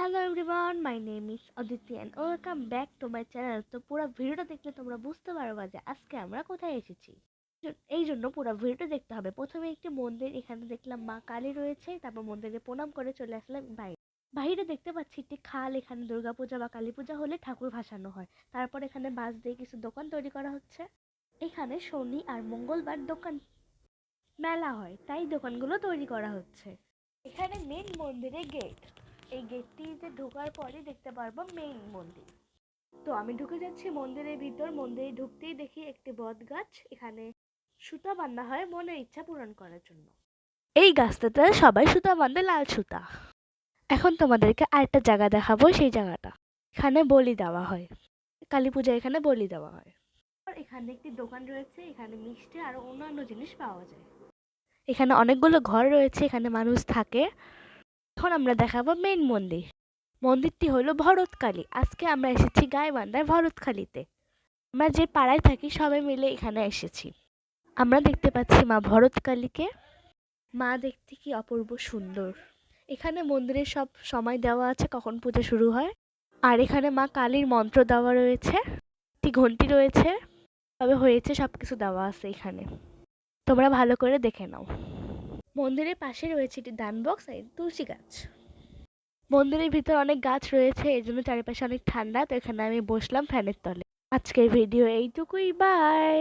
Hello everyone, my name is Aditi and welcome back to my channel. তো পুরো ভিডিওটা দেখলে তোমরা বুঝতে পারবা যে আজকে আমরা কোথায় এসেছি। এই জন্য পুরো ভিডিওটা দেখতে হবে। প্রথমে একটি মন্দির, এখানে দেখলাম মা কালী রয়েছে। তারপর মন্দিরে প্রণাম করে চলে আসলাম বাইরে। বাইরে দেখতে পাচ্ছি একটি খাল, এখানে দুর্গাপূজা বা কালী পূজা হলে ঠাকুর ভাসানো হয়। তারপর এখানে বাঁশ দিয়ে কিছু দোকান তৈরি করা হচ্ছে। এখানে শনি আর মঙ্গলবার দোকান মেলা হয়, তাই দোকানগুলো তৈরি করা হচ্ছে। এখানে মেন মন্দিরে গেট, এই গেটটিতে ঢোকার পরে দেখতে পারবো মেইন মন্দির। তো আমি ঢুকে যাচ্ছি মন্দিরের ভিতর। মন্দিরে ঢুকতেই দেখি একটি বট গাছ, এখানে সুতা বাঁধা হয় মনের ইচ্ছা পূরণ করার জন্য। এই গাছটাতে সবাই সুতা বাঁধে, লাল সুতা। এখন তোমাদেরকে আরেকটা জায়গা দেখাবো, সেই জায়গাটা এখানে বলি দেওয়া হয়, কালী পূজা এখানে বলি দেওয়া হয়। আর এখানে একটি দোকান রয়েছে, এখানে মিষ্টি আর অন্যান্য জিনিস পাওয়া যায়। এখানে অনেকগুলো ঘর রয়েছে, এখানে মানুষ থাকে। এখন আমরা দেখাবো মেইন মন্দির। মন্দিরটি হলো ভরতকালী। আজকে আমরা এসেছি গাইবান্ধার ভরতখালীতে। আমরা যে পাড়ায় থাকি সবাই মিলে এখানে এসেছি। আমরা দেখতে পাচ্ছি মা ভরতকালীকে। মা দেখতে কি অপূর্ব সুন্দর। এখানে মন্দিরের সব সময় দেওয়া আছে, কখন পূজা শুরু হয়। আর এখানে মা কালীর মন্ত্র দেওয়া রয়েছে, একটি ঘন্টি রয়েছে, তবে হয়েছে সবকিছু দেওয়া আছে এখানে। তোমরা ভালো করে দেখে নাও। মন্দিরের পাশে রয়েছে একটি দান বক্স আর তুলসী গাছ। মন্দিরের ভিতর অনেক গাছ রয়েছে, এই জন্য চারিপাশে অনেক ঠান্ডা। তো এখানে আমি বসলাম ফ্যানের তলে। আজকের ভিডিও এইটুকুই, বাই।